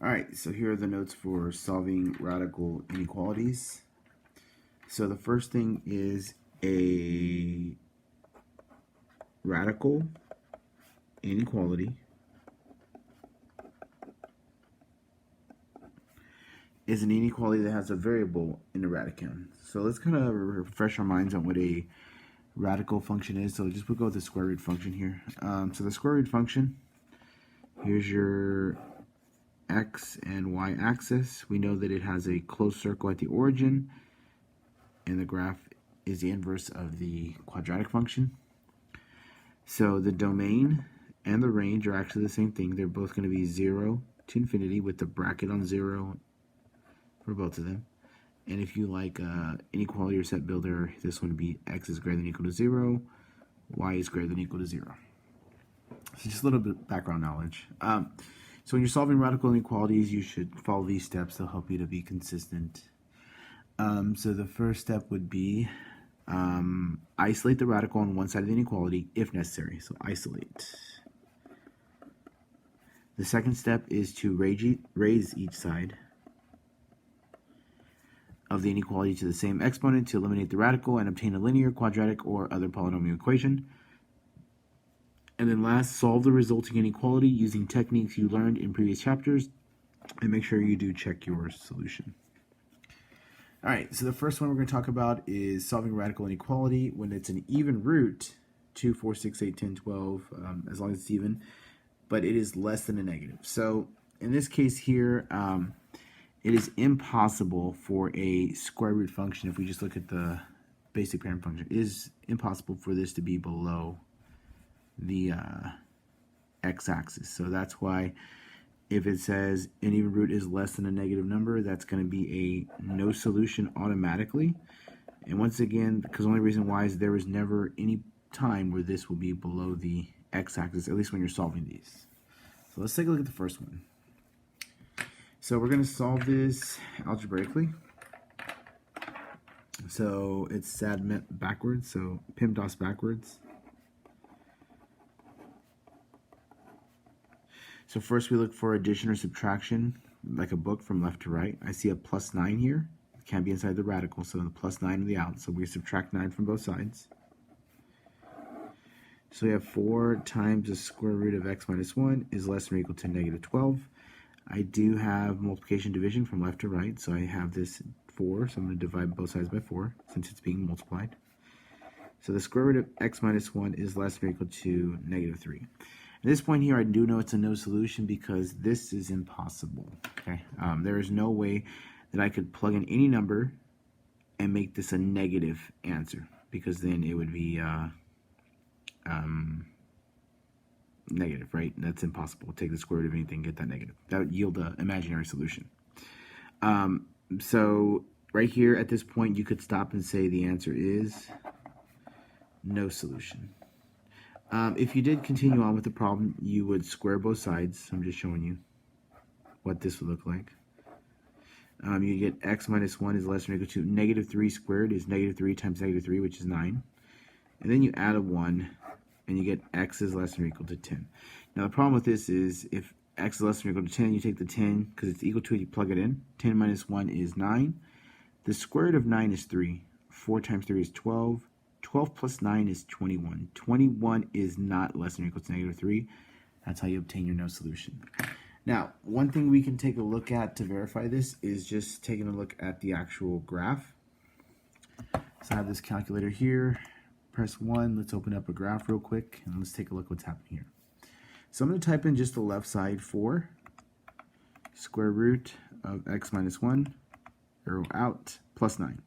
All right, so here are the notes for solving radical inequalities. So the first thing is a radical inequality is an inequality that has a variable in the radicand. So let's kind of refresh our minds on what a radical function is. So just we'll go with the square root function here. So the square root function, here's your x and y axis. We know that it has a closed circle at the origin, and the graph is the inverse of the quadratic function. So the domain and the range are actually the same thing. They're both going to be 0 to infinity with the bracket on 0 for both of them. And if you like inequality or set builder, this one would be x is greater than or equal to 0, y is greater than or equal to 0. So just a little bit of background knowledge. So when you're solving radical inequalities, you should follow these steps. They'll help you to be consistent. So the first step would be isolate the radical on one side of the inequality if necessary. So isolate. The second step is to raise each side of the inequality to the same exponent to eliminate the radical and obtain a linear, quadratic, or other polynomial equation. And then last, solve the resulting inequality using techniques you learned in previous chapters, and make sure you do check your solution. All right, so the first one we're going to talk about is solving radical inequality when it's an even root, 2, 4, 6, 8, 10, 12, as long as it's even, but it is less than a negative. So in this case here, it is impossible for a square root function, if we just look at the basic parent function, it is impossible for this to be below the x-axis. So that's why if it says an even root is less than a negative number, that's going to be a no solution automatically. And once again, because the only reason why is there is never any time where this will be below the x-axis, at least when you're solving these. So let's take a look at the first one. So we're going to solve this algebraically. So it's SAD backwards, so PIMDOS backwards. So first we look for addition or subtraction, like a book from left to right. I see a plus 9 here. It can't be inside the radical, so the plus 9 on the out. So we subtract 9 from both sides. So we have 4 times the square root of x minus 1 is less than or equal to negative 12. I do have multiplication division from left to right, so I have this 4, so I'm going to divide both sides by 4 since it's being multiplied. So the square root of x minus 1 is less than or equal to negative 3. At this point here, I do know it's a no solution because this is impossible. Okay, there is no way that I could plug in any number and make this a negative answer, because then it would be negative, right? That's impossible. Take the square root of anything, get that negative. That would yield an imaginary solution. So right here at this point, you could stop and say the answer is no solution. If you did continue on with the problem, you would square both sides. I'm just showing you what this would look like. You get x minus 1 is less than or equal to negative 3 squared is negative 3 times negative 3, which is 9. And then you add a 1, and you get x is less than or equal to 10. Now the problem with this is if x is less than or equal to 10, you take the 10, because it's equal to it, you plug it in. 10 minus 1 is 9. The square root of 9 is 3. 4 times 3 is 12. 12 plus 9 is 21. 21 is not less than or equal to negative 3. That's how you obtain your no solution. Now, one thing we can take a look at to verify this is just taking a look at the actual graph. So I have this calculator here. Press 1. Let's open up a graph real quick, and let's take a look what's happening here. So I'm going to type in just the left side for square root of x minus 1, arrow out, plus 9.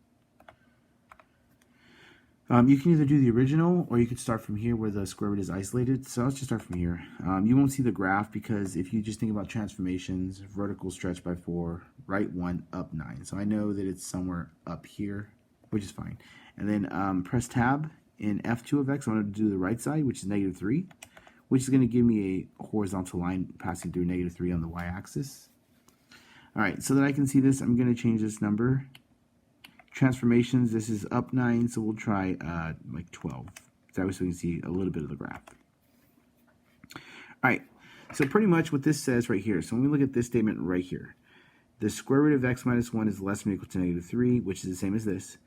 You can either do the original, or you could start from here where the square root is isolated. So let's just start from here. You won't see the graph because if you just think about transformations, vertical stretch by 4, right 1, up 9. So I know that it's somewhere up here, which is fine. And then press tab in F2 of x. I'm going to do the right side, which is negative 3, which is going to give me a horizontal line passing through negative 3 on the y-axis. All right, so that I can see this, I'm going to change this number. Transformations, this is up 9, so we'll try like 12. That way so we can see a little bit of the graph. All right, So pretty much what this says right here, so when we look at this statement right here, the square root of x minus 1 is less than or equal to negative 3, which is the same as this.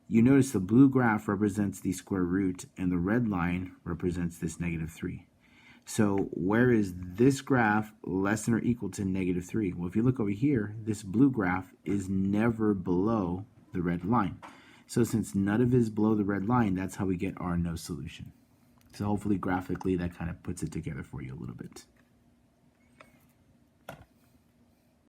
You notice the blue graph represents the square root, and the red line represents this negative 3. So where is this graph less than or equal to negative 3? Well, if you look over here, this blue graph is never below the red line. So since none of it is below the red line, that's how we get our no solution. So hopefully graphically that kind of puts it together for you a little bit.